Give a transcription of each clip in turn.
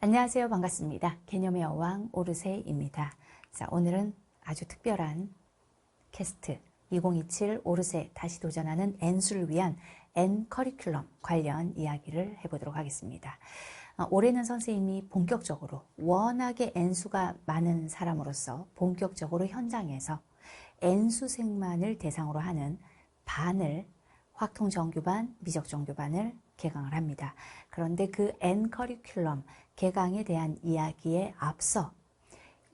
안녕하세요. 반갑습니다. 개념의 여왕 오르세입니다. 자, 오늘은 아주 특별한 캐스트 2027 오르세 다시 도전하는 N수를 위한 N 커리큘럼 관련 이야기를 해보도록 하겠습니다. 올해는 선생님이 본격적으로 워낙에 N수가 많은 사람으로서 본격적으로 현장에서 N수생만을 대상으로 하는 반을 확통정규반, 미적정규반을 개강을 합니다. 그런데 그 N 커리큘럼 개강에 대한 이야기에 앞서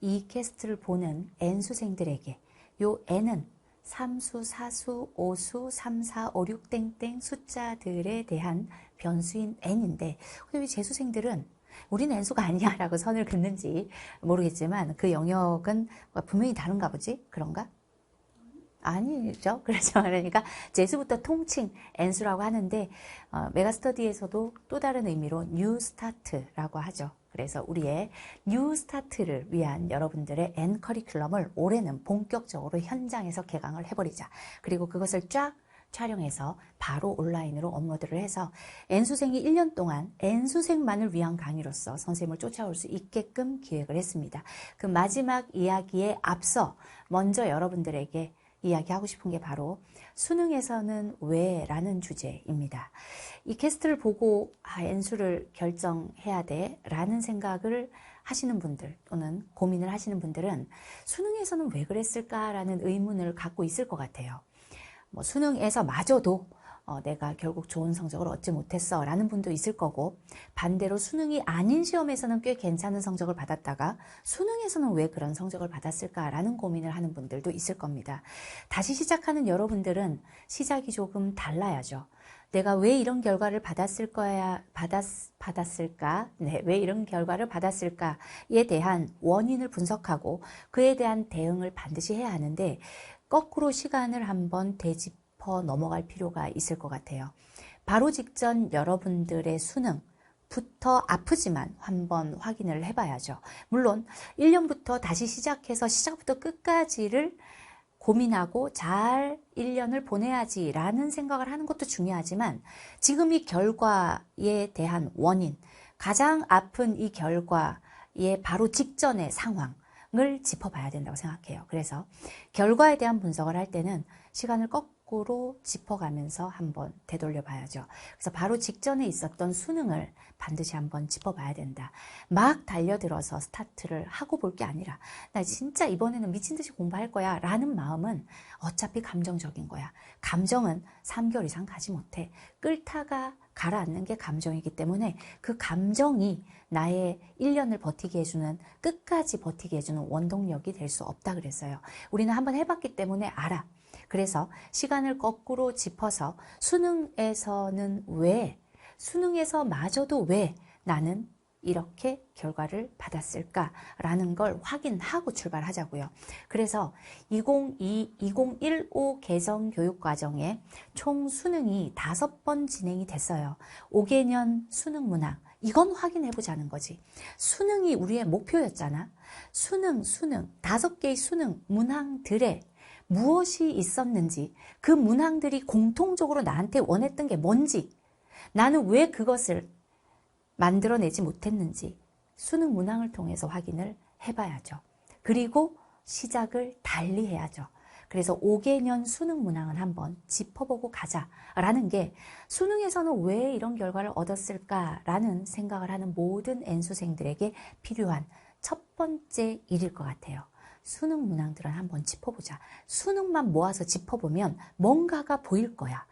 이 캐스트를 보는 N수생들에게 요 N은 3수, 4수, 5수, 3, 4, 5, 6 땡땡 숫자들에 대한 변수인 N인데 왜 재수생들은 우리는 N수가 아니야 라고 선을 긋는지 모르겠지만 그 영역은 분명히 다른가 보지? 그런가? 아니죠. 그렇죠. 그러니까 재수부터 통칭 N수라고 하는데 메가스터디에서도 또 다른 의미로 뉴 스타트라고 하죠. 그래서 우리의 뉴 스타트를 위한 여러분들의 N 커리큘럼을 올해는 본격적으로 현장에서 개강을 해버리자. 그리고 그것을 쫙 촬영해서 바로 온라인으로 업로드를 해서 N수생이 1년 동안 N수생만을 위한 강의로서 선생님을 쫓아올 수 있게끔 기획을 했습니다. 그 마지막 이야기에 앞서 먼저 여러분들에게 이야기하고 싶은 게 바로 수능에서는 왜? 라는 주제입니다. 이 캐스트를 보고 N수를 결정해야 돼 라는 생각을 하시는 분들 또는 고민을 하시는 분들은 수능에서는 왜 그랬을까라는 의문을 갖고 있을 것 같아요. 수능에서 마저도 내가 결국 좋은 성적을 얻지 못했어 라는 분도 있을 거고 반대로 수능이 아닌 시험에서는 꽤 괜찮은 성적을 받았다가 수능에서는 왜 그런 성적을 받았을까 라는 고민을 하는 분들도 있을 겁니다. 다시 시작하는 여러분들은 시작이 조금 달라야죠. 내가 왜 이런 결과를 받았을까? 네, 왜 이런 결과를 받았을까에 대한 원인을 분석하고 그에 대한 대응을 반드시 해야 하는데 거꾸로 시간을 한번 되짚어 넘어갈 필요가 있을 것 같아요. 바로 직전 여러분들의 수능부터 아프지만 한번 확인을 해봐야죠. 물론 1년부터 다시 시작해서 시작부터 끝까지를 고민하고 잘 1년을 보내야지라는 생각을 하는 것도 중요하지만 지금 이 결과에 대한 원인, 가장 아픈 이 결과의 바로 직전의 상황 을 짚어봐야 된다고 생각해요. 그래서 결과에 대한 분석을 할 때는 시간을 거꾸로 짚어가면서 한번 되돌려 봐야죠. 그래서 바로 직전에 있었던 수능을 반드시 한번 짚어봐야 된다. 막 달려들어서 스타트를 하고 볼 게 아니라 나 진짜 이번에는 미친 듯이 공부할 거야 라는 마음은 어차피 감정적인 거야. 감정은 3개월 이상 가지 못해. 끓다가 가라앉는 게 감정이기 때문에 그 감정이 나의 1년을 버티게 해주는 끝까지 버티게 해주는 원동력이 될 수 없다 그랬어요. 우리는 한번 해봤기 때문에 알아. 그래서 시간을 거꾸로 짚어서 수능에서는 왜, 수능에서 마저도 왜 나는 이렇게 결과를 받았을까라는 걸 확인하고 출발하자고요. 그래서 2015 개정 교육과정에 총 수능이 5번 진행이 됐어요. 5개년 수능 문항. 이건 확인해보자는 거지. 수능이 우리의 목표였잖아. 수능, 5개의 수능 문항들에 무엇이 있었는지, 그 문항들이 공통적으로 나한테 원했던 게 뭔지, 나는 왜 그것을 만들어내지 못했는지 수능 문항을 통해서 확인을 해봐야죠. 그리고 시작을 달리 해야죠. 그래서 5개년 수능 문항을 한번 짚어보고 가자라는 게 수능에서는 왜 이런 결과를 얻었을까라는 생각을 하는 모든 N수생들에게 필요한 첫 번째 일일 것 같아요. 수능 문항들은 한번 짚어보자. 수능만 모아서 짚어보면 뭔가가 보일 거야.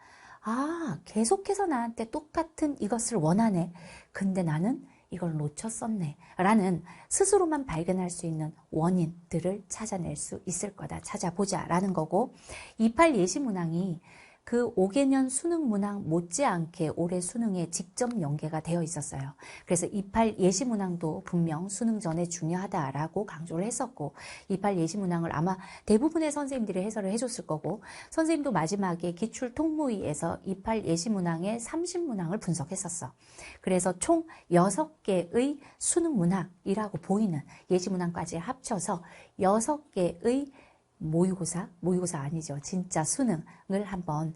아, 계속해서 나한테 똑같은 이것을 원하네. 근데 나는 이걸 놓쳤었네. 라는 스스로만 발견할 수 있는 원인들을 찾아낼 수 있을 거다. 찾아보자. 라는 거고 28 예시문항이 그 5개년 수능 문항 못지않게 올해 수능에 직접 연계가 되어 있었어요. 그래서 28 예시문항도 분명 수능 전에 중요하다라고 강조를 했었고 28 예시문항을 아마 대부분의 선생님들이 해설을 해줬을 거고 선생님도 마지막에 기출통모의에서 28 예시문항의 30문항을 분석했었어. 그래서 총 6개의 수능 문항이라고 보이는 예시문항까지 합쳐서 6개의 모의고사 아니죠. 진짜 수능을 한번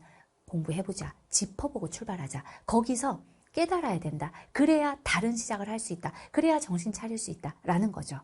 공부해보자. 짚어보고 출발하자. 거기서 깨달아야 된다. 그래야 다른 시작을 할 수 있다. 그래야 정신 차릴 수 있다. 라는 거죠.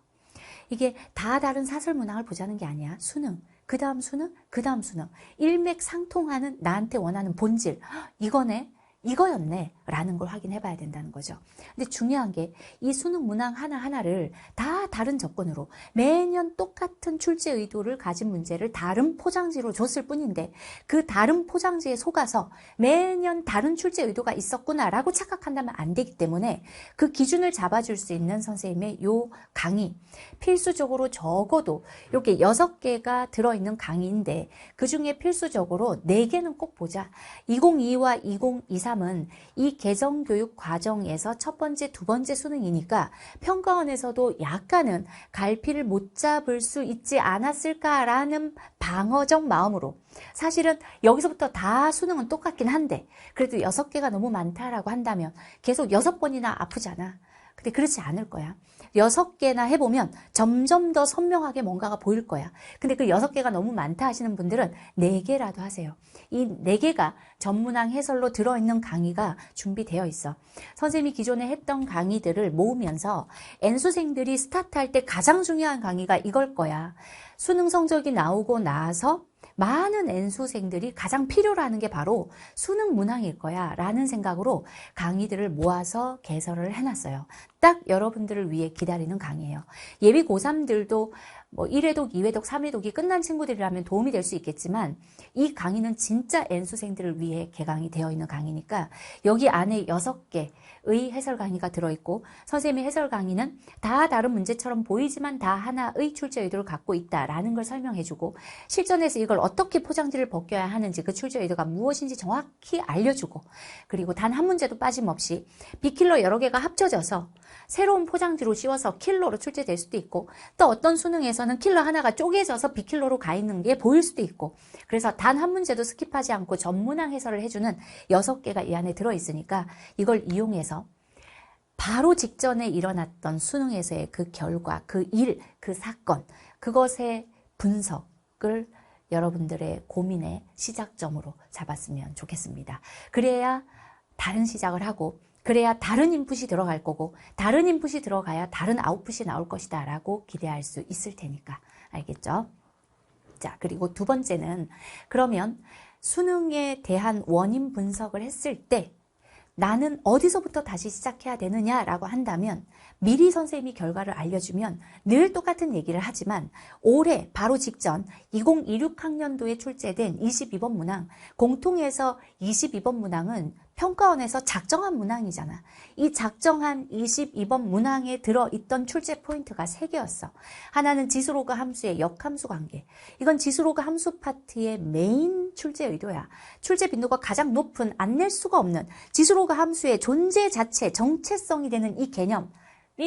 이게 다 다른 사설문항을 보자는 게 아니야. 수능, 그 다음 수능, 그 다음 수능. 일맥상통하는 나한테 원하는 본질. 이거네. 이거였네 라는 걸 확인해 봐야 된다는 거죠. 근데 중요한 게 이 수능 문항 하나하나를 다 다른 조건으로 매년 똑같은 출제 의도를 가진 문제를 다른 포장지로 줬을 뿐인데 그 다른 포장지에 속아서 매년 다른 출제 의도가 있었구나라고 착각한다면 안 되기 때문에 그 기준을 잡아줄 수 있는 선생님의 요 강의, 필수적으로 적어도 이렇게 6개가 들어있는 강의인데 그중에 필수적으로 4개는 꼭 보자. 2022와 2023은 이 개정교육 과정에서 첫 번째, 두 번째 수능이니까 평가원에서도 약간은 갈피를 못 잡을 수 있지 않았을까라는 방어적 마음으로 사실은 여기서부터 다 수능은 똑같긴 한데 그래도 6개가 너무 많다라고 한다면 계속 6번이나 아프잖아. 근데 그렇지 않을 거야. 6개나 해보면 점점 더 선명하게 뭔가가 보일 거야. 근데 그 6개가 너무 많다 하시는 분들은 4개라도 하세요. 이 4개가 전문항 해설로 들어있는 강의가 준비되어 있어. 선생님이 기존에 했던 강의들을 모으면서 N수생들이 스타트할 때 가장 중요한 강의가 이걸 거야. 수능 성적이 나오고 나서 많은 N수생들이 가장 필요로 하는 게 바로 수능 문항일 거야 라는 생각으로 강의들을 모아서 개설을 해놨어요. 딱 여러분들을 위해 기다리는 강의예요. 예비 고3들도 뭐 1회독, 2회독, 3회독이 끝난 친구들이라면 도움이 될 수 있겠지만 이 강의는 진짜 N수생들을 위해 개강이 되어 있는 강의니까 여기 안에 6개의 해설 강의가 들어있고 선생님의 해설 강의는 다 다른 문제처럼 보이지만 다 하나의 출제 의도를 갖고 있다라는 걸 설명해주고 실전에서 이걸 어떻게 포장지를 벗겨야 하는지 그 출제 의도가 무엇인지 정확히 알려주고 그리고 단 한 문제도 빠짐없이 빅킬러 여러 개가 합쳐져서 새로운 포장지로 씌워서 킬러로 출제될 수도 있고 또 어떤 수능에서는 킬러 하나가 쪼개져서 빅킬러로 가 있는 게 보일 수도 있고 그래서 단 한 문제도 스킵하지 않고 전문항 해설을 해주는 6개가 이 안에 들어있으니까 이걸 이용해서 바로 직전에 일어났던 수능에서의 그 결과, 그 일, 그 사건, 그것의 분석을 여러분들의 고민의 시작점으로 잡았으면 좋겠습니다. 그래야 다른 시작을 하고 그래야 다른 인풋이 들어갈 거고 다른 인풋이 들어가야 다른 아웃풋이 나올 것이다 라고 기대할 수 있을 테니까 알겠죠? 자, 그리고 두 번째는 그러면 수능에 대한 원인 분석을 했을 때 나는 어디서부터 다시 시작해야 되느냐라고 한다면 미리 선생님이 결과를 알려주면 늘 똑같은 얘기를 하지만 올해 바로 직전 2026학년도에 출제된 22번 문항 공통에서 22번 문항은 평가원에서 작정한 문항이잖아. 이 작정한 22번 문항에 들어있던 출제 포인트가 3개였어. 하나는 지수로그 함수의 역함수 관계. 이건 지수로그 함수 파트의 메인 출제 의도야. 출제 빈도가 가장 높은 안 낼 수가 없는 지수로그 함수의 존재 자체, 정체성이 되는 이 개념이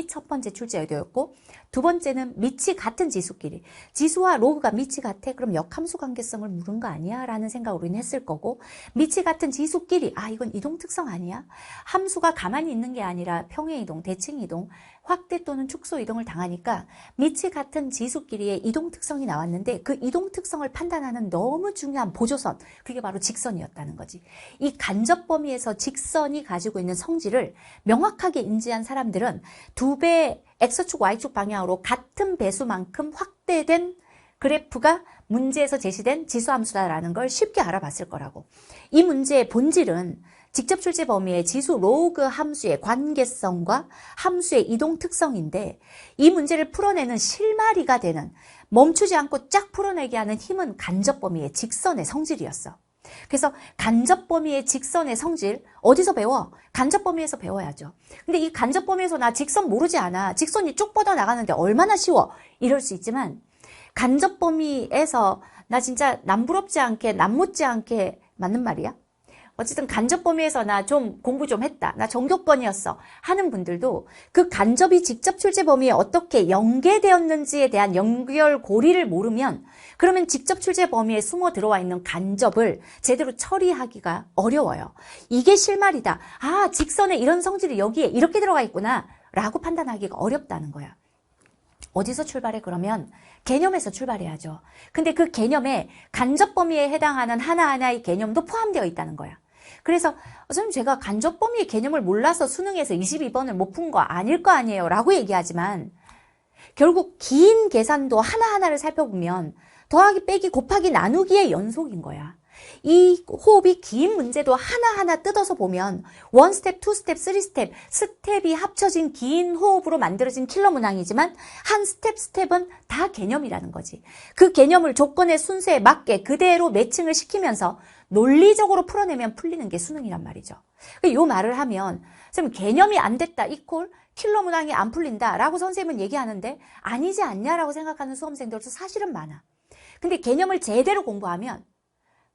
첫 번째 출제 의도였고 두 번째는 밑이 같은 지수끼리 지수와 로그가 밑이 같아? 그럼 역함수 관계성을 물은 거 아니야? 라는 생각으로 우리는 했을 거고 밑이 같은 지수끼리 이건 이동 특성 아니야? 함수가 가만히 있는 게 아니라 평행 이동, 대칭 이동, 확대 또는 축소 이동을 당하니까 밑이 같은 지수끼리의 이동 특성이 나왔는데 그 이동 특성을 판단하는 너무 중요한 보조선 그게 바로 직선이었다는 거지. 이 간접 범위에서 직선이 가지고 있는 성질을 명확하게 인지한 사람들은 2배 X축, Y축 방향으로 같은 배수만큼 확대된 그래프가 문제에서 제시된 지수함수다라는 걸 쉽게 알아봤을 거라고. 이 문제의 본질은 직접 출제 범위의 지수 로그 함수의 관계성과 함수의 이동 특성인데 이 문제를 풀어내는 실마리가 되는 멈추지 않고 쫙 풀어내게 하는 힘은 간접 범위의 직선의 성질이었어. 그래서 간접 범위의 직선의 성질 어디서 배워? 간접 범위에서 배워야죠. 근데 이 간접 범위에서 나 직선 모르지 않아. 직선이 쭉 뻗어 나가는데 얼마나 쉬워? 이럴 수 있지만 간접 범위에서 나 진짜 남부럽지 않게 남못지 않게 맞는 말이야? 어쨌든 간접 범위에서 나 좀 공부 좀 했다. 나 전교권이었어. 하는 분들도 그 간접이 직접 출제 범위에 어떻게 연계되었는지에 대한 연결고리를 모르면 그러면 직접 출제 범위에 숨어 들어와 있는 간접을 제대로 처리하기가 어려워요. 이게 실말이다. 직선에 이런 성질이 여기에 이렇게 들어가 있구나 라고 판단하기가 어렵다는 거야. 어디서 출발해 그러면? 개념에서 출발해야죠. 근데 그 개념에 간접 범위에 해당하는 하나하나의 개념도 포함되어 있다는 거야. 그래서 선생님 제가 간접 범위의 개념을 몰라서 수능에서 22번을 못 푼 거 아닐 거 아니에요 라고 얘기하지만 결국 긴 계산도 하나하나를 살펴보면 더하기 빼기 곱하기 나누기의 연속인 거야. 이 호흡이 긴 문제도 하나하나 뜯어서 보면 1스텝, 2스텝, 3스텝, 스텝이 합쳐진 긴 호흡으로 만들어진 킬러 문항이지만 한 스텝은 다 개념이라는 거지. 그 개념을 조건의 순서에 맞게 그대로 매칭을 시키면서 논리적으로 풀어내면 풀리는 게 수능이란 말이죠. 이 말을 하면 선생님 개념이 안 됐다 이콜 킬러 문항이 안 풀린다 라고 선생님은 얘기하는데 아니지 않냐라고 생각하는 수험생들도 사실은 많아. 근데 개념을 제대로 공부하면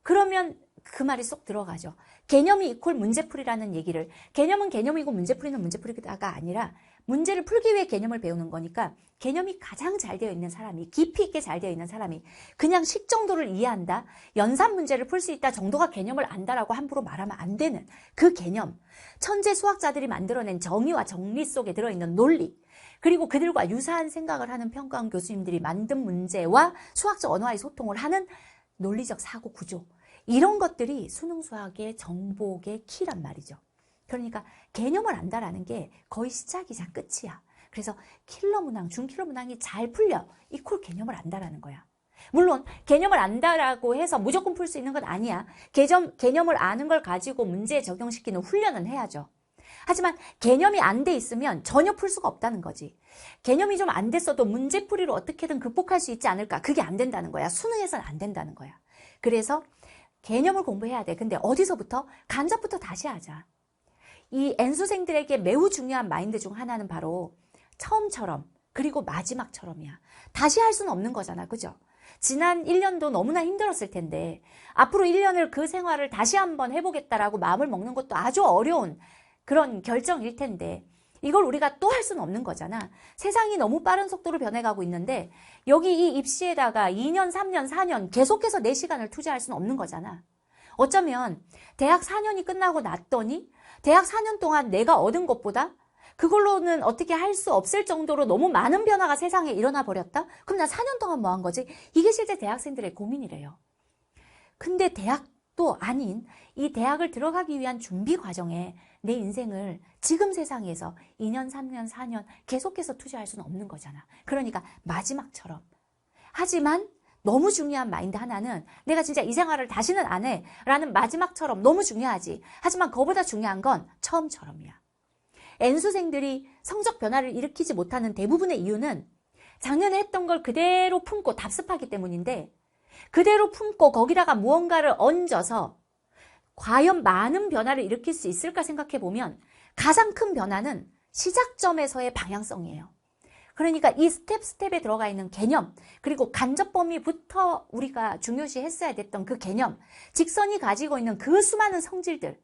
그러면 그 말이 쏙 들어가죠. 개념이 이콜 문제풀이라는 얘기를 개념은 개념이고 문제풀이는 문제풀이가 아니라 문제를 풀기 위해 개념을 배우는 거니까 개념이 가장 잘 되어 있는 사람이 깊이 있게 잘 되어 있는 사람이 그냥 식 정도를 이해한다 연산 문제를 풀 수 있다 정도가 개념을 안다라고 함부로 말하면 안 되는 그 개념 천재 수학자들이 만들어낸 정의와 정리 속에 들어있는 논리 그리고 그들과 유사한 생각을 하는 평가원 교수님들이 만든 문제와 수학적 언어와의 소통을 하는 논리적 사고 구조 이런 것들이 수능 수학의 정복의 키란 말이죠. 그러니까 개념을 안다라는 게 거의 시작이자 끝이야. 그래서 킬러 문항, 중킬러 문항이 잘 풀려 이콜 개념을 안다라는 거야. 물론 개념을 안다라고 해서 무조건 풀 수 있는 건 아니야. 개념을 아는 걸 가지고 문제에 적용시키는 훈련은 해야죠. 하지만 개념이 안 돼 있으면 전혀 풀 수가 없다는 거지. 개념이 좀 안 됐어도 문제풀이로 어떻게든 극복할 수 있지 않을까? 그게 안 된다는 거야. 수능에서는 안 된다는 거야. 그래서 개념을 공부해야 돼. 근데 어디서부터? 간접부터 다시 하자. 이 N수생들에게 매우 중요한 마인드 중 하나는 바로 처음처럼 그리고 마지막처럼이야. 다시 할 수는 없는 거잖아. 그죠? 지난 1년도 너무나 힘들었을 텐데 앞으로 1년을 그 생활을 다시 한번 해보겠다라고 마음을 먹는 것도 아주 어려운 그런 결정일 텐데 이걸 우리가 또 할 수는 없는 거잖아. 세상이 너무 빠른 속도로 변해가고 있는데 여기 이 입시에다가 2년, 3년, 4년 계속해서 내 시간을 투자할 수는 없는 거잖아. 어쩌면 대학 4년이 끝나고 났더니 대학 4년 동안 내가 얻은 것보다 그걸로는 어떻게 할 수 없을 정도로 너무 많은 변화가 세상에 일어나 버렸다? 그럼 나 4년 동안 뭐 한 거지? 이게 실제 대학생들의 고민이래요. 근데 대학도 아닌 이 대학을 들어가기 위한 준비 과정에 내 인생을 지금 세상에서 2년, 3년, 4년 계속해서 투자할 수는 없는 거잖아. 그러니까 마지막처럼. 하지만 너무 중요한 마인드 하나는 내가 진짜 이 생활을 다시는 안 해 라는 마지막처럼 너무 중요하지. 하지만 그거보다 중요한 건 처음처럼이야. N수생들이 성적 변화를 일으키지 못하는 대부분의 이유는 작년에 했던 걸 그대로 품고 답습하기 때문인데 그대로 품고 거기다가 무언가를 얹어서 과연 많은 변화를 일으킬 수 있을까 생각해보면 가장 큰 변화는 시작점에서의 방향성이에요. 그러니까 이 스텝에 들어가 있는 개념 그리고 간접 범위부터 우리가 중요시 했어야 됐던 그 개념 직선이 가지고 있는 그 수많은 성질들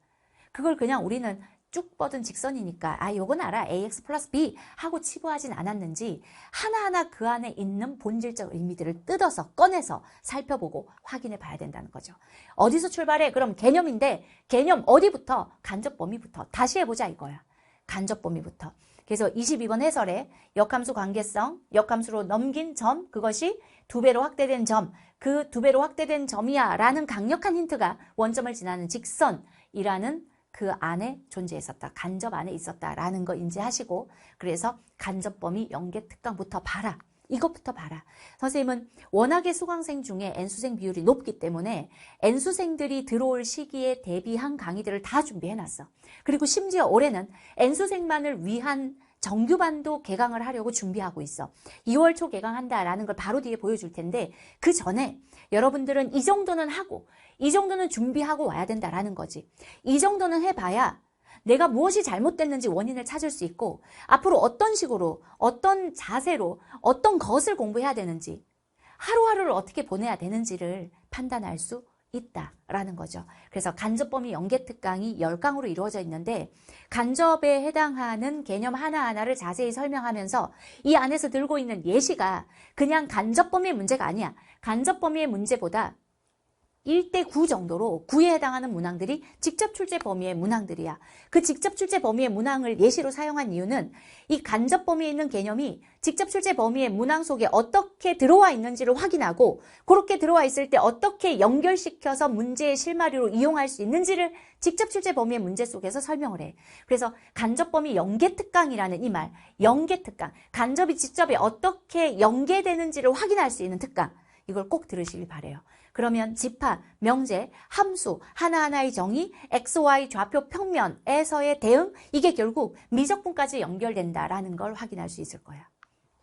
그걸 그냥 우리는 쭉 뻗은 직선이니까 아 요건 알아 ax 플러스 b 하고 치부하진 않았는지 하나하나 그 안에 있는 본질적 의미들을 뜯어서 꺼내서 살펴보고 확인해 봐야 된다는 거죠. 어디서 출발해? 그럼 개념인데 개념 어디부터? 간접 범위부터 다시 해보자 이거야. 간접 범위부터. 그래서 22번 해설에 역함수 관계성, 역함수로 넘긴 점 그것이 2배로 확대된 점 그 2배로 확대된 점이야 라는 강력한 힌트가 원점을 지나는 직선이라는 그 안에 존재했었다. 간접 안에 있었다라는 거 인지하시고 그래서 간접 범위 연계 특강부터 봐라. 이것부터 봐라. 선생님은 워낙에 수강생 중에 N수생 비율이 높기 때문에 N수생들이 들어올 시기에 대비한 강의들을 다 준비해놨어. 그리고 심지어 올해는 N수생만을 위한 정규반도 개강을 하려고 준비하고 있어. 2월 초 개강한다라는 걸 바로 뒤에 보여줄 텐데 그 전에 여러분들은 이 정도는 하고 이 정도는 준비하고 와야 된다라는 거지. 이 정도는 해봐야 내가 무엇이 잘못됐는지 원인을 찾을 수 있고 앞으로 어떤 식으로 어떤 자세로 어떤 것을 공부해야 되는지 하루하루를 어떻게 보내야 되는지를 판단할 수 있다라는 거죠. 그래서 간접범위 연계특강이 10강으로 이루어져 있는데 간접에 해당하는 개념 하나하나를 자세히 설명하면서 이 안에서 들고 있는 예시가 그냥 간접범위의 문제가 아니야. 간접범위의 문제보다 1대9 정도로 9에 해당하는 문항들이 직접 출제 범위의 문항들이야. 그 직접 출제 범위의 문항을 예시로 사용한 이유는 이 간접 범위에 있는 개념이 직접 출제 범위의 문항 속에 어떻게 들어와 있는지를 확인하고 그렇게 들어와 있을 때 어떻게 연결시켜서 문제의 실마리로 이용할 수 있는지를 직접 출제 범위의 문제 속에서 설명을 해. 그래서 간접 범위 연계특강이라는 이 말, 연계특강, 간접이 직접에 어떻게 연계되는지를 확인할 수 있는 특강, 이걸 꼭 들으시길 바래요. 그러면 집합, 명제, 함수, 하나하나의 정의, XY 좌표 평면에서의 대응, 이게 결국 미적분까지 연결된다라는 걸 확인할 수 있을 거야.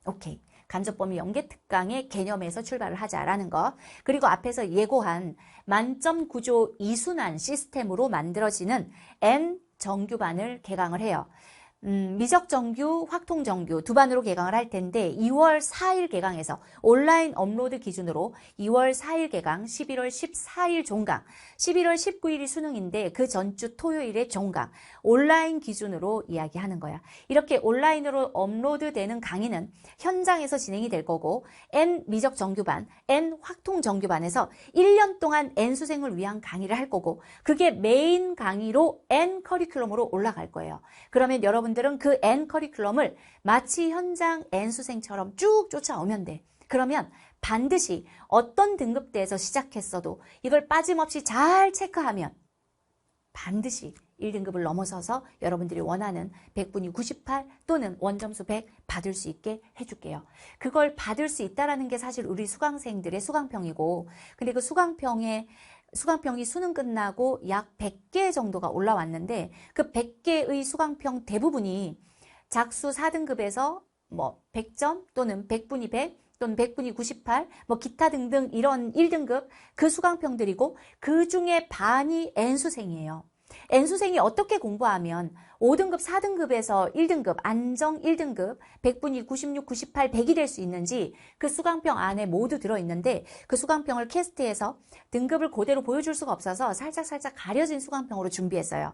오케이. 간접범위 연계특강의 개념에서 출발을 하자라는 거. 그리고 앞에서 예고한 만점 구조 이순환 시스템으로 만들어지는 N 정규반을 개강을 해요. 미적정규, 확통정규 두 반으로 개강을 할 텐데 2월 4일 개강해서 온라인 업로드 기준으로 2월 4일 개강, 11월 14일 종강, 11월 19일이 수능인데 그 전주 토요일에 종강, 온라인 기준으로 이야기하는 거야. 이렇게 온라인으로 업로드되는 강의는 현장에서 진행이 될 거고 N 미적정규반, N 확통정규반에서 1년 동안 N 수생을 위한 강의를 할 거고 그게 메인 강의로 N 커리큘럼으로 올라갈 거예요. 그러면 여러분들은 그 N 커리큘럼을 마치 현장 N 수생처럼 쭉 쫓아오면 돼. 그러면 반드시 어떤 등급대에서 시작했어도 이걸 빠짐없이 잘 체크하면 반드시 1등급을 넘어서서 여러분들이 원하는 100분위 98 또는 원점수 100 받을 수 있게 해줄게요. 그걸 받을 수 있다는 게 사실 우리 수강생들의 수강평이고 근데 그 수강평이 수능 끝나고 약 100개 정도가 올라왔는데 그 100개의 수강평 대부분이 작수 4등급에서 뭐 100점 또는 100분위 100 또는 100분위 98 뭐 기타 등등 이런 1등급 그 수강평들이고 그 중에 반이 N수생이에요. N수생이 어떻게 공부하면 5등급, 4등급에서 1등급, 안정 1등급, 100분위 96, 98, 100이 될 수 있는지 그 수강평 안에 모두 들어있는데 그 수강평을 캐스트해서 등급을 그대로 보여줄 수가 없어서 살짝 가려진 수강평으로 준비했어요.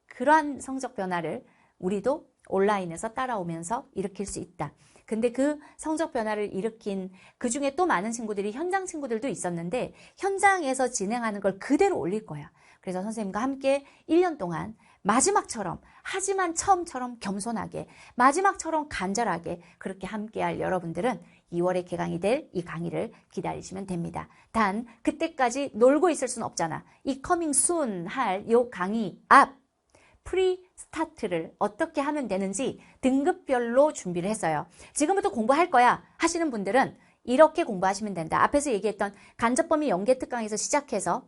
그러한 성적 변화를 우리도 온라인에서 따라오면서 일으킬 수 있다. 근데 그 성적 변화를 일으킨 그 중에 또 많은 친구들이 현장 친구들도 있었는데 현장에서 진행하는 걸 그대로 올릴 거야. 그래서 선생님과 함께 1년 동안 마지막처럼 하지만 처음처럼 겸손하게 마지막처럼 간절하게 그렇게 함께할 여러분들은 2월에 개강이 될 이 강의를 기다리시면 됩니다. 단 그때까지 놀고 있을 수는 없잖아. 이 커밍 순 할 이 강의 앞 프리 스타트를 어떻게 하면 되는지 등급별로 준비를 했어요. 지금부터 공부할 거야 하시는 분들은 이렇게 공부하시면 된다. 앞에서 얘기했던 간접범위 연계특강에서 시작해서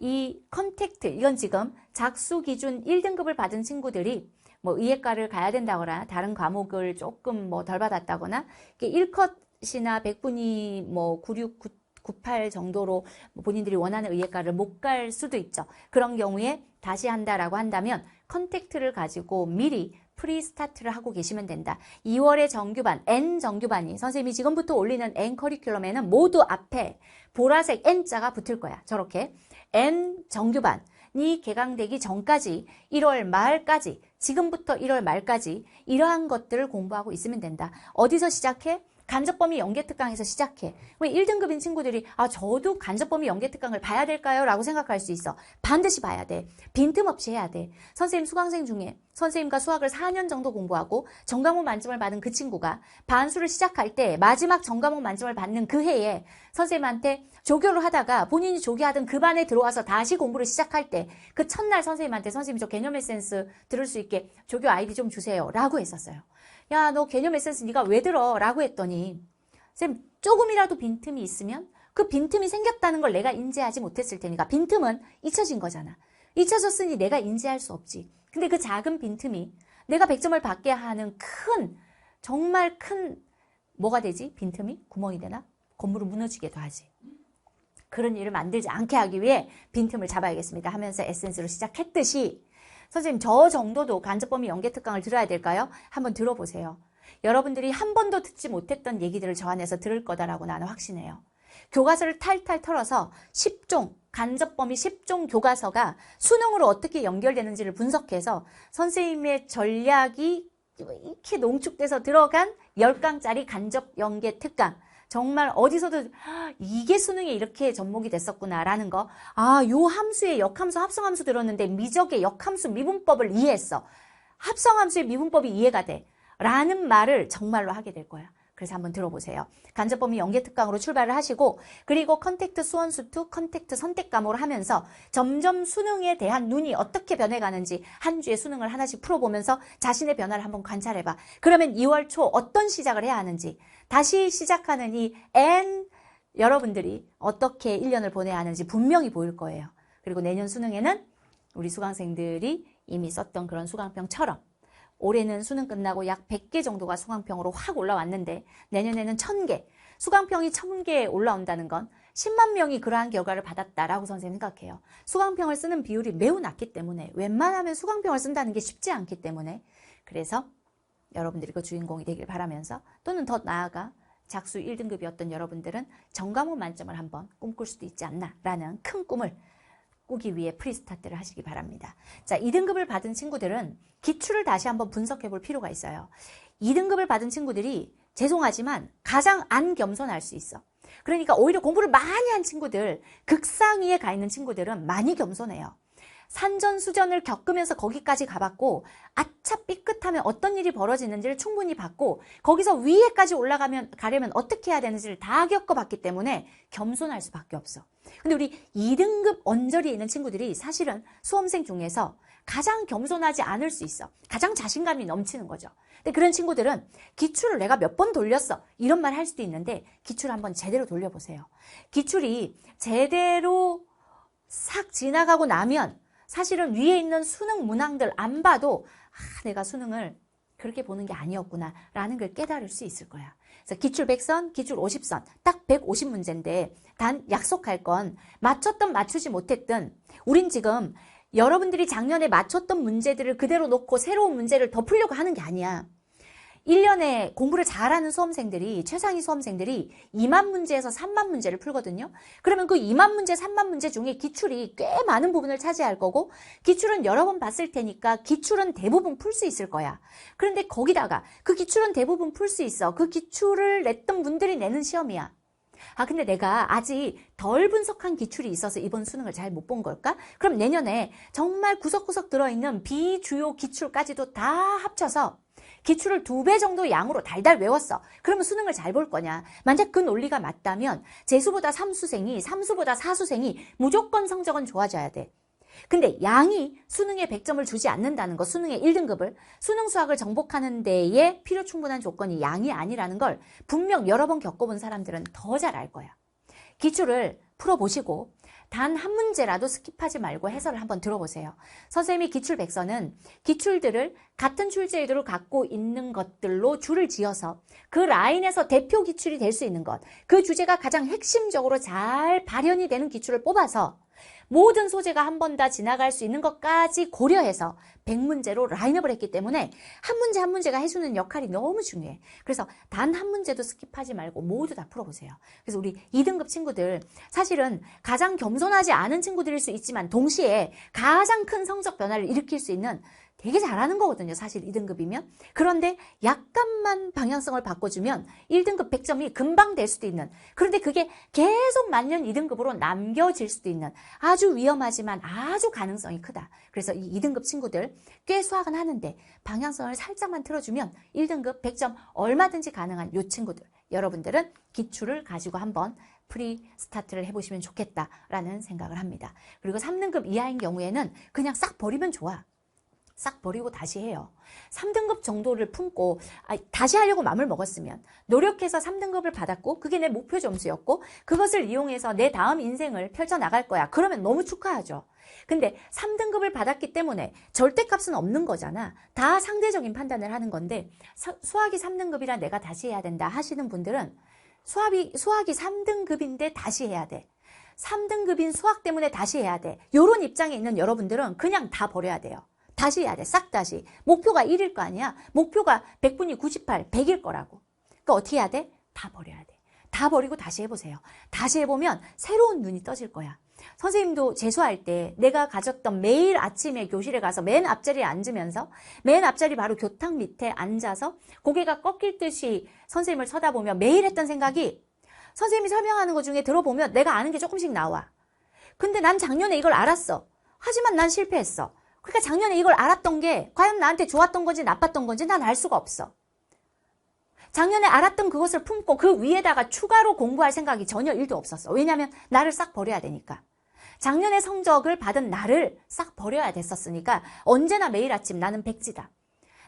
이 컨택트, 이건 지금 작수 기준 1등급을 받은 친구들이 뭐 의예과를 가야 된다거나 다른 과목을 조금 뭐 덜 받았다거나 1컷이나 100분위 뭐 96, 98 정도로 본인들이 원하는 의예과를 못 갈 수도 있죠. 그런 경우에 다시 한다라고 한다면 컨택트를 가지고 미리 프리 스타트를 하고 계시면 된다. 2월의 정규반, N 정규반이 선생님이 지금부터 올리는 N 커리큘럼에는 모두 앞에 보라색 N자가 붙을 거야. 저렇게 N 정규반이 개강되기 전까지 1월 말까지 지금부터 1월 말까지 이러한 것들을 공부하고 있으면 된다. 어디서 시작해? 간접범위 연계특강에서 시작해. 왜 1등급인 친구들이 저도 간접범위 연계특강을 봐야 될까요? 라고 생각할 수 있어. 반드시 봐야 돼. 빈틈없이 해야 돼. 선생님 수강생 중에 선생님과 수학을 4년 정도 공부하고 전과목 만점을 받은 그 친구가 반수를 시작할 때 마지막 전과목 만점을 받는 그 해에 선생님한테 조교를 하다가 본인이 조교하던 그 반에 들어와서 다시 공부를 시작할 때 그 첫날 선생님한테 선생님 저 개념 에센스 들을 수 있게 조교 아이디 좀 주세요 라고 했었어요. 야, 너 개념 에센스 네가 왜 들어? 라고 했더니 쌤 조금이라도 빈틈이 있으면 그 빈틈이 생겼다는 걸 내가 인지하지 못했을 테니까 빈틈은 잊혀진 거잖아. 잊혀졌으니 내가 인지할 수 없지. 근데 그 작은 빈틈이 내가 100점을 받게 하는 정말 큰 뭐가 되지? 빈틈이? 구멍이 되나? 건물을 무너지게도 하지. 그런 일을 만들지 않게 하기 위해 빈틈을 잡아야겠습니다 하면서 에센스로 시작했듯이 선생님 저 정도도 간접범위 연계특강을 들어야 될까요? 한번 들어보세요. 여러분들이 한 번도 듣지 못했던 얘기들을 저 안에서 들을 거다라고 나는 확신해요. 교과서를 탈탈 털어서 10종, 간접범위 10종 교과서가 수능으로 어떻게 연결되는지를 분석해서 선생님의 전략이 이렇게 농축돼서 들어간 10강짜리 간접 연계 특강 정말 어디서도 이게 수능에 이렇게 접목이 됐었구나라는 거. 요 함수의 역함수, 합성함수 들었는데 미적의 역함수 미분법을 이해했어. 합성함수의 미분법이 이해가 돼. 라는 말을 정말로 하게 될 거야. 그래서 한번 들어보세요. 간접범위 연계특강으로 출발을 하시고 그리고 컨택트 수원수 투 컨택트 선택 과목을 하면서 점점 수능에 대한 눈이 어떻게 변해가는지 한 주에 수능을 하나씩 풀어보면서 자신의 변화를 한번 관찰해봐. 그러면 2월 초 어떤 시작을 해야 하는지 다시 시작하는 이 N 여러분들이 어떻게 1년을 보내야 하는지 분명히 보일 거예요. 그리고 내년 수능에는 우리 수강생들이 이미 썼던 그런 수강평처럼 올해는 수능 끝나고 약 100개 정도가 수강평으로 확 올라왔는데 내년에는 1000개, 수강평이 1000개 올라온다는 건 10만 명이 그러한 결과를 받았다라고 선생님 생각해요. 수강평을 쓰는 비율이 매우 낮기 때문에 웬만하면 수강평을 쓴다는 게 쉽지 않기 때문에 그래서 여러분들이 그 주인공이 되길 바라면서 또는 더 나아가 작수 1등급이었던 여러분들은 전과목 만점을 한번 꿈꿀 수도 있지 않나라는 큰 꿈을 꾸기 위해 프리스타트를 하시기 바랍니다. 자, 2등급을 받은 친구들은 기출을 다시 한번 분석해 볼 필요가 있어요. 2등급을 받은 친구들이 죄송하지만 가장 안 겸손할 수 있어. 그러니까 오히려 공부를 많이 한 친구들, 극상위에 가 있는 친구들은 많이 겸손해요. 산전수전을 겪으면서 거기까지 가봤고 아차 삐끗하면 어떤 일이 벌어지는지를 충분히 봤고 거기서 위에까지 가려면 어떻게 해야 되는지를 다 겪어봤기 때문에 겸손할 수밖에 없어. 근데 우리 2등급 언저리에 있는 친구들이 사실은 수험생 중에서 가장 겸손하지 않을 수 있어. 가장 자신감이 넘치는 거죠. 근데 그런 친구들은 기출을 내가 몇 번 돌렸어 이런 말 할 수도 있는데 기출을 한번 제대로 돌려보세요. 기출이 제대로 싹 지나가고 나면 사실은 위에 있는 수능 문항들 안 봐도 내가 수능을 그렇게 보는 게 아니었구나 라는 걸 깨달을 수 있을 거야. 그래서 기출 100선, 기출 50선 딱 150문제인데 단 약속할 건 맞췄든 맞추지 못했든 우린 지금 여러분들이 작년에 맞췄던 문제들을 그대로 놓고 새로운 문제를 더 풀려고 하는 게 아니야. 1년에 공부를 잘하는 수험생들이 최상위 수험생들이 2만 문제에서 3만 문제를 풀거든요. 그러면 그 2만 문제, 3만 문제 중에 기출이 꽤 많은 부분을 차지할 거고 기출은 여러 번 봤을 테니까 기출은 대부분 풀 수 있을 거야. 그런데 거기다가 그 기출은 대부분 풀 수 있어. 그 기출을 냈던 분들이 내는 시험이야. 근데 내가 아직 덜 분석한 기출이 있어서 이번 수능을 잘 못 본 걸까? 그럼 내년에 정말 구석구석 들어있는 비주요 기출까지도 다 합쳐서 기출을 2배 정도 양으로 달달 외웠어. 그러면 수능을 잘 볼 거냐? 만약 그 논리가 맞다면 재수보다 삼수생이, 삼수보다 사수생이 무조건 성적은 좋아져야 돼. 근데 양이 수능에 100점을 주지 않는다는 거, 수능의 1등급을, 수능 수학을 정복하는 데에 필요 충분한 조건이 양이 아니라는 걸 분명 여러 번 겪어본 사람들은 더 잘 알 거야. 기출을 풀어보시고 단 한 문제라도 스킵하지 말고 해설을 한번 들어보세요. 선생님이 기출 100선은 기출들을 같은 출제의도를 갖고 있는 것들로 줄을 지어서 그 라인에서 대표 기출이 될 수 있는 것, 그 주제가 가장 핵심적으로 잘 발현이 되는 기출을 뽑아서 모든 소재가 한 번 다 지나갈 수 있는 것까지 고려해서 100문제로 라인업을 했기 때문에 한 문제 한 문제가 해주는 역할이 너무 중요해. 그래서 단 한 문제도 스킵하지 말고 모두 다 풀어보세요. 그래서 우리 2등급 친구들 사실은 가장 겸손하지 않은 친구들일 수 있지만 동시에 가장 큰 성적 변화를 일으킬 수 있는 되게 잘하는 거거든요. 사실 2등급이면. 그런데 약간만 방향성을 바꿔주면 1등급 100점이 금방 될 수도 있는, 그런데 그게 계속 만년 2등급으로 남겨질 수도 있는 아주 위험하지만 아주 가능성이 크다. 그래서 이 2등급 친구들 꽤 수학은 하는데 방향성을 살짝만 틀어주면 1등급 100점 얼마든지 가능한 이 친구들, 여러분들은 기출을 가지고 한번 프리 스타트를 해보시면 좋겠다라는 생각을 합니다. 그리고 3등급 이하인 경우에는 그냥 싹 버리면 좋아. 싹 버리고 다시 해요. 3등급 정도를 품고 다시 하려고 마음을 먹었으면 노력해서 3등급을 받았고 그게 내 목표 점수였고 그것을 이용해서 내 다음 인생을 펼쳐나갈 거야. 그러면 너무 축하하죠. 근데 3등급을 받았기 때문에 절대값은 없는 거잖아. 다 상대적인 판단을 하는 건데 수학이 3등급이라 내가 다시 해야 된다 하시는 분들은 수학이 3등급인데 다시 해야 돼. 3등급인 수학 때문에 다시 해야 돼. 이런 입장에 있는 여러분들은 그냥 다 버려야 돼요. 다시 해야 돼. 싹 다시. 목표가 1일 거 아니야. 목표가 100분이 98, 100일 거라고. 그러니까 어떻게 해야 돼? 다 버려야 돼. 다 버리고 다시 해보세요. 다시 해보면 새로운 눈이 떠질 거야. 선생님도 재수할 때 내가 가졌던 매일 아침에 교실에 가서 맨 앞자리에 앉으면서 맨 앞자리 바로 교탁 밑에 앉아서 고개가 꺾일 듯이 선생님을 쳐다보며 매일 했던 생각이 선생님이 설명하는 것 중에 들어보면 내가 아는 게 조금씩 나와. 근데 난 작년에 이걸 알았어. 하지만 난 실패했어. 그러니까 작년에 이걸 알았던 게 과연 나한테 좋았던 건지 나빴던 건지 난 알 수가 없어. 작년에 알았던 그것을 품고 그 위에다가 추가로 공부할 생각이 전혀 1도 없었어. 왜냐하면 나를 싹 버려야 되니까. 작년에 성적을 받은 나를 싹 버려야 됐었으니까 언제나 매일 아침 나는 백지다.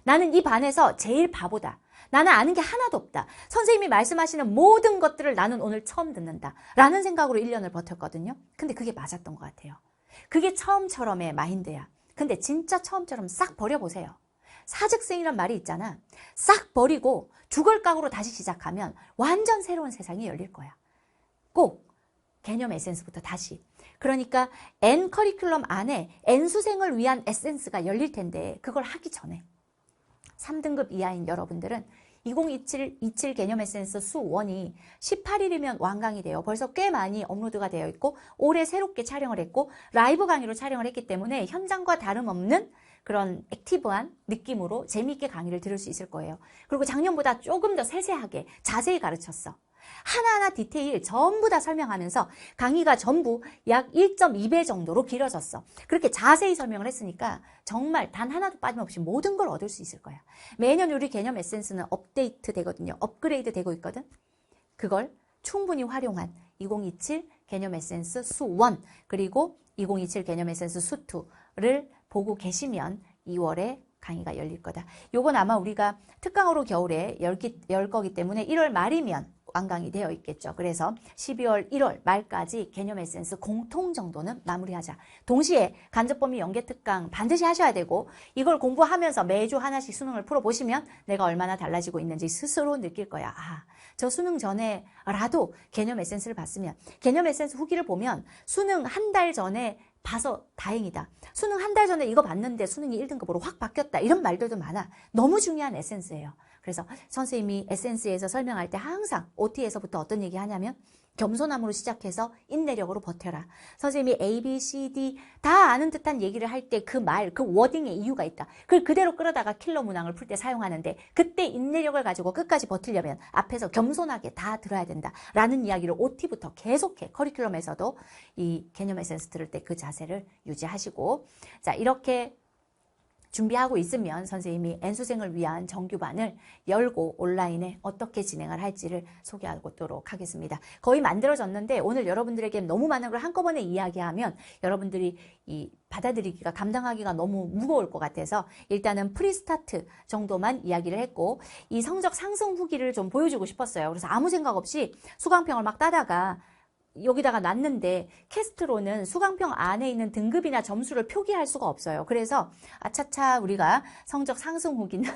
나는 이 반에서 제일 바보다. 나는 아는 게 하나도 없다. 선생님이 말씀하시는 모든 것들을 나는 오늘 처음 듣는다. 라는 생각으로 1년을 버텼거든요. 근데 그게 맞았던 것 같아요. 그게 처음처럼의 마인드야. 근데 진짜 처음처럼 싹 버려보세요. 사직생이란 말이 있잖아. 싹 버리고 죽을 각오로 다시 시작하면 완전 새로운 세상이 열릴 거야. 꼭 개념 에센스부터 다시. 그러니까 N 커리큘럼 안에 N 수생을 위한 에센스가 열릴 텐데 그걸 하기 전에 3등급 이하인 여러분들은 2027 개념 에센스 수 1이 18일이면 완강이 돼요. 벌써 꽤 많이 업로드가 되어 있고 올해 새롭게 촬영을 했고 라이브 강의로 촬영을 했기 때문에 현장과 다름없는 그런 액티브한 느낌으로 재미있게 강의를 들을 수 있을 거예요. 그리고 작년보다 조금 더 세세하게 자세히 가르쳤어. 하나하나 디테일 전부 다 설명하면서 강의가 전부 약 1.2배 정도로 길어졌어. 그렇게 자세히 설명을 했으니까 정말 단 하나도 빠짐없이 모든 걸 얻을 수 있을 거야. 매년 우리 개념 에센스는 업데이트 되거든요. 업그레이드 되고 있거든. 그걸 충분히 활용한 2027 개념 에센스 수 1 그리고 2027 개념 에센스 수 2를 보고 계시면 2월에 강의가 열릴 거다. 요건 아마 우리가 특강으로 겨울에 열 거기 때문에 1월 말이면 완강이 되어 있겠죠. 그래서 12월, 1월 말까지 개념 에센스 공통 정도는 마무리하자. 동시에 간접범위 연계특강 반드시 하셔야 되고 이걸 공부하면서 매주 하나씩 수능을 풀어보시면 내가 얼마나 달라지고 있는지 스스로 느낄 거야. 아, 저 수능 전에라도 개념 에센스를 봤으면 개념 에센스 후기를 보면 수능 한 달 전에 봐서 다행이다. 수능 한 달 전에 이거 봤는데 수능이 1등급으로 확 바뀌었다. 이런 말들도 많아. 너무 중요한 에센스예요. 그래서 선생님이 에센스에서 설명할 때 항상 OT에서부터 어떤 얘기 하냐면 겸손함으로 시작해서 인내력으로 버텨라. 선생님이 A, B, C, D 다 아는 듯한 얘기를 할 때 그 말, 그 워딩에 이유가 있다. 그걸 그대로 끌어다가 킬러 문항을 풀 때 사용하는데 그때 인내력을 가지고 끝까지 버티려면 앞에서 겸손하게 다 들어야 된다. 라는 이야기를 OT부터 계속해. 커리큘럼에서도 이 개념 에센스 들을 때 그 자세를 유지하시고 자 이렇게 준비하고 있으면 선생님이 N수생을 위한 정규반을 열고 온라인에 어떻게 진행을 할지를 소개하도록 하겠습니다. 거의 만들어졌는데 오늘 여러분들에게 너무 많은 걸 한꺼번에 이야기하면 여러분들이 이 받아들이기가 감당하기가 너무 무거울 것 같아서 일단은 프리스타트 정도만 이야기를 했고 이 성적 상승 후기를 좀 보여주고 싶었어요. 그래서 아무 생각 없이 수강평을 막 따다가 여기다가 놨는데 캐스트로는 수강평 안에 있는 등급이나 점수를 표기할 수가 없어요. 그래서 아차차 우리가 성적 상승 후기는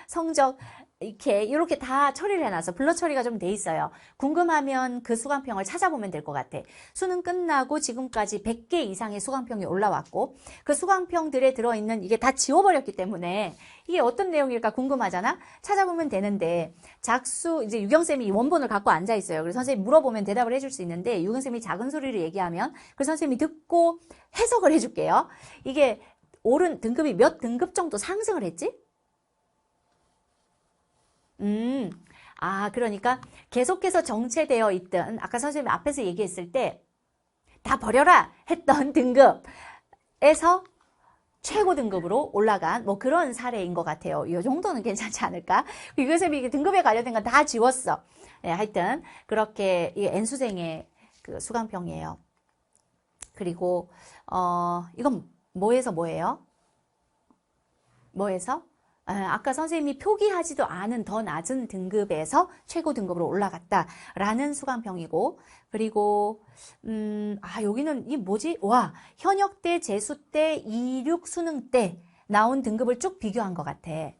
성적 이렇게 다 처리를 해놔서 블러 처리가 좀 돼 있어요. 궁금하면 그 수강평을 찾아보면 될 것 같아. 수능 끝나고 지금까지 100개 이상의 수강평이 올라왔고 그 수강평들에 들어있는 이게 다 지워버렸기 때문에 이게 어떤 내용일까 궁금하잖아? 찾아보면 되는데 작수 이제 유경쌤이 원본을 갖고 앉아 있어요. 그래서 선생님이 물어보면 대답을 해줄 수 있는데 유경쌤이 작은 소리를 얘기하면 그 선생님이 듣고 해석을 해줄게요. 이게 오른 등급이 몇 등급 정도 상승을 했지? 그러니까 계속해서 정체되어 있던 아까 선생님이 앞에서 얘기했을 때 다 버려라 했던 등급에서 최고 등급으로 올라간 뭐 그런 사례인 것 같아요. 이 정도는 괜찮지 않을까? 유교쌤이 등급에 관련된 건 다 지웠어. 네, 하여튼 그렇게 이 N수생의 그 수강평이에요. 그리고 이건 뭐에서 뭐예요? 뭐에서? 아까 선생님이 표기하지도 않은 더 낮은 등급에서 최고 등급으로 올라갔다라는 수강평이고 그리고 여기는 이 뭐지? 와, 현역 때, 재수 때, 26 수능 때 나온 등급을 쭉 비교한 것 같아.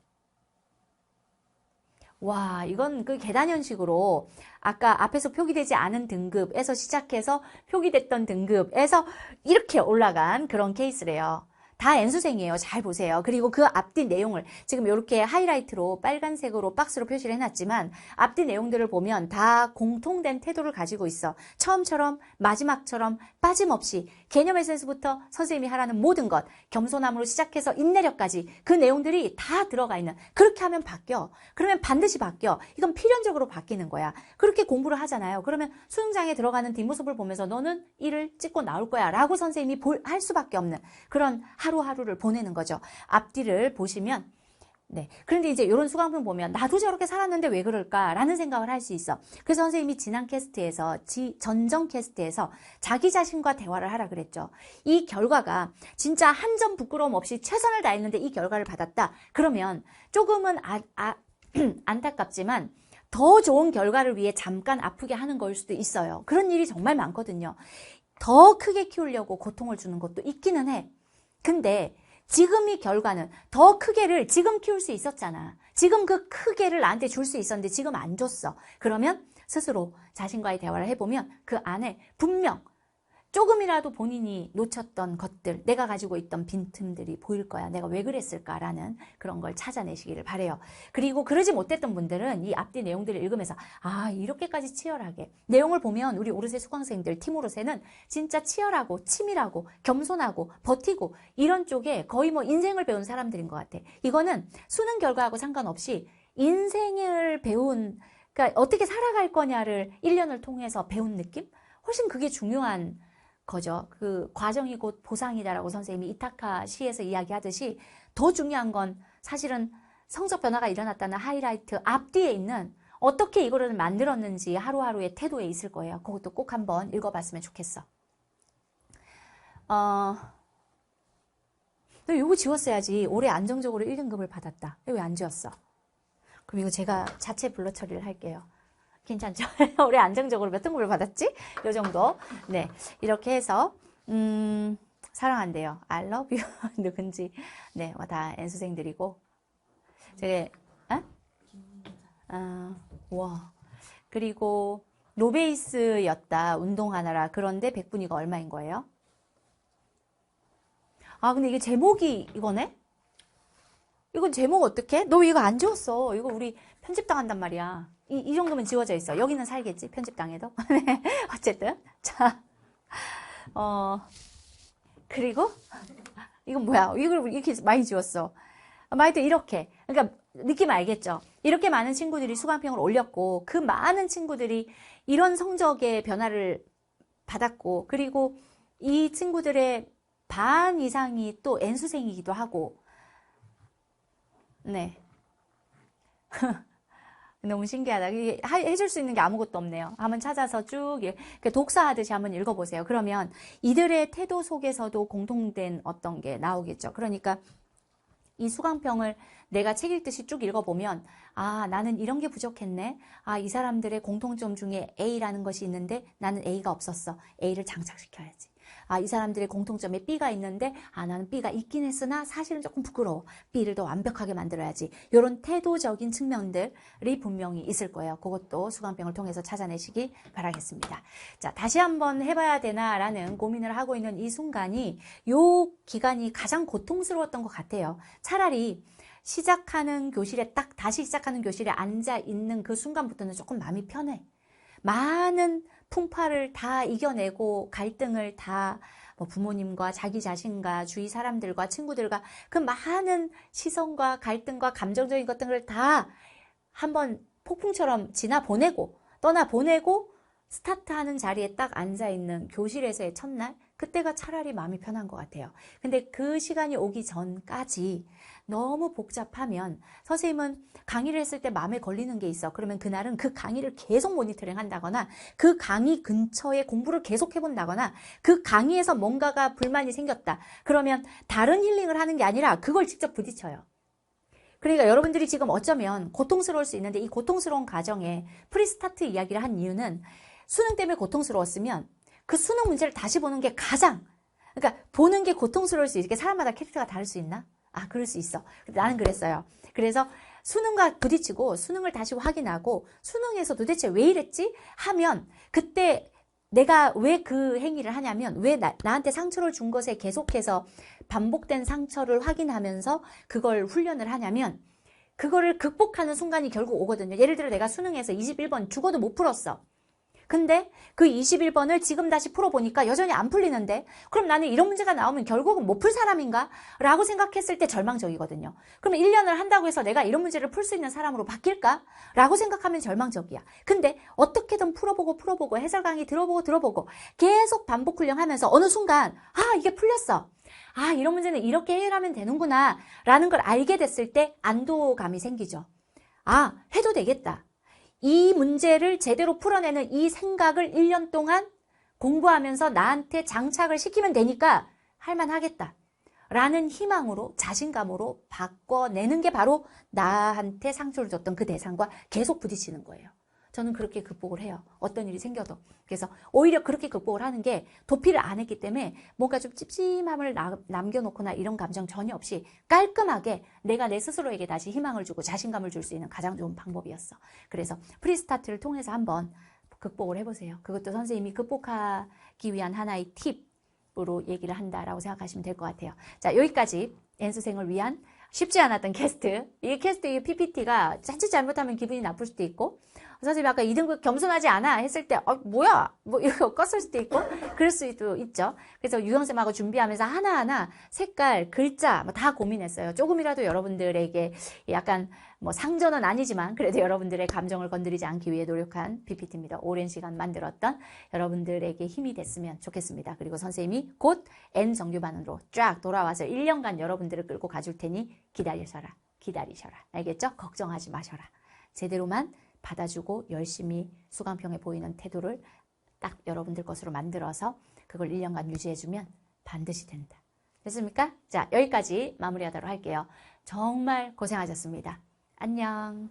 와, 이건 그 계단형식으로 아까 앞에서 표기되지 않은 등급에서 시작해서 표기됐던 등급에서 이렇게 올라간 그런 케이스래요. 다 N수생이에요. 잘 보세요. 그리고 그 앞뒤 내용을 지금 이렇게 하이라이트로 빨간색으로 박스로 표시를 해놨지만 앞뒤 내용들을 보면 다 공통된 태도를 가지고 있어. 처음처럼 마지막처럼 빠짐없이 개념 에센스부터 선생님이 하라는 모든 것, 겸손함으로 시작해서 인내력까지 그 내용들이 다 들어가 있는, 그렇게 하면 바뀌어. 그러면 반드시 바뀌어. 이건 필연적으로 바뀌는 거야. 그렇게 공부를 하잖아요. 그러면 수능장에 들어가는 뒷모습을 보면서 너는 이를 찍고 나올 거야 라고 선생님이 할 수밖에 없는 그런 하루하루를 보내는 거죠. 앞뒤를 보시면 네. 그런데 이제 이런 수강평 보면 나도 저렇게 살았는데 왜 그럴까라는 생각을 할 수 있어. 그래서 선생님이 지난 캐스트에서, 전정 캐스트에서 자기 자신과 대화를 하라 그랬죠. 이 결과가 진짜 한 점 부끄러움 없이 최선을 다했는데 이 결과를 받았다. 그러면 조금은 안타깝지만 더 좋은 결과를 위해 잠깐 아프게 하는 걸 수도 있어요. 그런 일이 정말 많거든요. 더 크게 키우려고 고통을 주는 것도 있기는 해. 근데 지금 이 결과는 더 크게를 지금 키울 수 있었잖아. 지금 그 크게를 나한테 줄 수 있었는데 지금 안 줬어. 그러면 스스로 자신과의 대화를 해보면 그 안에 분명 조금이라도 본인이 놓쳤던 것들, 내가 가지고 있던 빈틈들이 보일 거야. 내가 왜 그랬을까라는 그런 걸 찾아내시기를 바래요. 그리고 그러지 못했던 분들은 이 앞뒤 내용들을 읽으면서 아, 이렇게까지 치열하게. 내용을 보면 우리 오르세 수강생들, 팀 오르세는 진짜 치열하고 치밀하고 겸손하고 버티고 이런 쪽에 거의 뭐 인생을 배운 사람들인 것 같아. 이거는 수능 결과하고 상관없이 인생을 배운, 그러니까 어떻게 살아갈 거냐를 1년을 통해서 배운 느낌? 훨씬 그게 중요한 거죠. 그 과정이 곧 보상이다라고 선생님이 이타카 시에서 이야기하듯이 더 중요한 건 사실은 성적 변화가 일어났다는 하이라이트 앞뒤에 있는 어떻게 이거를 만들었는지 하루하루의 태도에 있을 거예요. 그것도 꼭 한번 읽어봤으면 좋겠어. 너 이거 지웠어야지. 올해 안정적으로 1등급을 받았다. 왜 안 지웠어? 그럼 이거 제가 자체 블러 처리를 할게요. 괜찮죠? 올해 안정적으로 몇 등급을 받았지? 요 정도. 네. 이렇게 해서, 사랑한대요. I love you. 누군지. 네. 다 N수생들이고. 저게, 와. 그리고, 노베이스였다. 운동하느라. 그런데 100분위가 얼마인 거예요? 아, 근데 이게 제목이 이거네? 이건 제목 어떡해? 너 왜 이거 안 지웠어? 이거 우리 편집당한단 말이야. 이 정도면 지워져 있어. 여기는 살겠지? 편집당해도? 네. 어쨌든. 자, 그리고, 이건 뭐야? 이걸 이렇게 많이 지웠어. 하여튼 이렇게. 그러니까, 느낌 알겠죠? 이렇게 많은 친구들이 수강평을 올렸고, 그 많은 친구들이 이런 성적의 변화를 받았고, 그리고 이 친구들의 반 이상이 또 N수생이기도 하고, 네. 너무 신기하다. 해줄 수 있는 게 아무것도 없네요. 한번 찾아서 쭉 독서하듯이 한번 읽어보세요. 그러면 이들의 태도 속에서도 공통된 어떤 게 나오겠죠. 그러니까 이 수강평을 내가 책 읽듯이 쭉 읽어보면 아, 나는 이런 게 부족했네. 아, 이 사람들의 공통점 중에 A라는 것이 있는데 나는 A가 없었어. A를 장착시켜야지. 아, 이 사람들의 공통점에 B가 있는데 아, 나는 B가 있긴 했으나 사실은 조금 부끄러워. B를 더 완벽하게 만들어야지. 이런 태도적인 측면들이 분명히 있을 거예요. 그것도 수강평을 통해서 찾아내시기 바라겠습니다. 자, 다시 한번 해봐야 되나라는 고민을 하고 있는 이 순간이 요 기간이 가장 고통스러웠던 것 같아요. 차라리 시작하는 교실에 다시 시작하는 교실에 앉아 있는 그 순간부터는 조금 마음이 편해. 많은 풍파를 다 이겨내고 갈등을 다 뭐 부모님과 자기 자신과 주위 사람들과 친구들과 그 많은 시선과 갈등과 감정적인 것들을 다 한번 폭풍처럼 지나보내고 떠나보내고 스타트하는 자리에 딱 앉아있는 교실에서의 첫날, 그때가 차라리 마음이 편한 것 같아요. 근데 그 시간이 오기 전까지 너무 복잡하면 선생님은 강의를 했을 때 마음에 걸리는 게 있어. 그러면 그날은 그 강의를 계속 모니터링 한다거나 그 강의 근처에 공부를 계속 해본다거나 그 강의에서 뭔가가 불만이 생겼다. 그러면 다른 힐링을 하는 게 아니라 그걸 직접 부딪혀요. 그러니까 여러분들이 지금 어쩌면 고통스러울 수 있는데 이 고통스러운 과정에 프리스타트 이야기를 한 이유는 수능 때문에 고통스러웠으면 그 수능 문제를 다시 보는 게 그러니까 보는 게 고통스러울 수 있게 사람마다 캐릭터가 다를 수 있나? 아, 그럴 수 있어. 나는 그랬어요. 그래서 수능과 부딪히고 수능을 다시 확인하고 수능에서 도대체 왜 이랬지? 하면 그때 내가 왜 그 행위를 하냐면 왜 나한테 상처를 준 것에 계속해서 반복된 상처를 확인하면서 그걸 훈련을 하냐면 그거를 극복하는 순간이 결국 오거든요. 예를 들어 내가 수능에서 21번 죽어도 못 풀었어. 근데 그 21번을 지금 다시 풀어보니까 여전히 안 풀리는데 그럼 나는 이런 문제가 나오면 결국은 못 풀 사람인가? 라고 생각했을 때 절망적이거든요. 그러면 1년을 한다고 해서 내가 이런 문제를 풀 수 있는 사람으로 바뀔까? 라고 생각하면 절망적이야. 근데 어떻게든 풀어보고 해설 강의 들어보고 계속 반복 훈련하면서 어느 순간 이게 풀렸어. 이런 문제는 이렇게 해결하면 되는구나 라는 걸 알게 됐을 때 안도감이 생기죠. 해도 되겠다. 이 문제를 제대로 풀어내는 이 생각을 1년 동안 공부하면서 나한테 장착을 시키면 되니까 할만하겠다 라는 희망으로 자신감으로 바꿔내는 게 바로 나한테 상처를 줬던 그 대상과 계속 부딪히는 거예요. 저는 그렇게 극복을 해요. 어떤 일이 생겨도. 그래서 오히려 그렇게 극복을 하는 게 도피를 안 했기 때문에 뭔가 좀 찝찝함을 남겨놓거나 이런 감정 전혀 없이 깔끔하게 내가 내 스스로에게 다시 희망을 주고 자신감을 줄 수 있는 가장 좋은 방법이었어. 그래서 프리스타트를 통해서 한번 극복을 해보세요. 그것도 선생님이 극복하기 위한 하나의 팁으로 얘기를 한다라고 생각하시면 될 것 같아요. 자, 여기까지 N수생을 위한 쉽지 않았던 캐스트. 이 캐스트, 이 PPT가 자칫 잘못하면 기분이 나쁠 수도 있고, 선생님이 아까 2등급 겸손하지 않아 했을 때 뭐야? 이거 껐을 수도 있고 그럴 수도 있죠. 그래서 유형쌤하고 준비하면서 하나하나 색깔, 글자 다 고민했어요. 조금이라도 여러분들에게 약간 상전은 아니지만 그래도 여러분들의 감정을 건드리지 않기 위해 노력한 PPT입니다. 오랜 시간 만들었던 여러분들에게 힘이 됐으면 좋겠습니다. 그리고 선생님이 곧 N 정규반으로 쫙 돌아와서 1년간 여러분들을 끌고 가줄 테니 기다리셔라. 알겠죠? 걱정하지 마셔라. 제대로만 받아주고 열심히 수강평에 보이는 태도를 딱 여러분들 것으로 만들어서 그걸 1년간 유지해주면 반드시 된다. 됐습니까? 자, 여기까지 마무리하도록 할게요. 정말 고생하셨습니다. 안녕.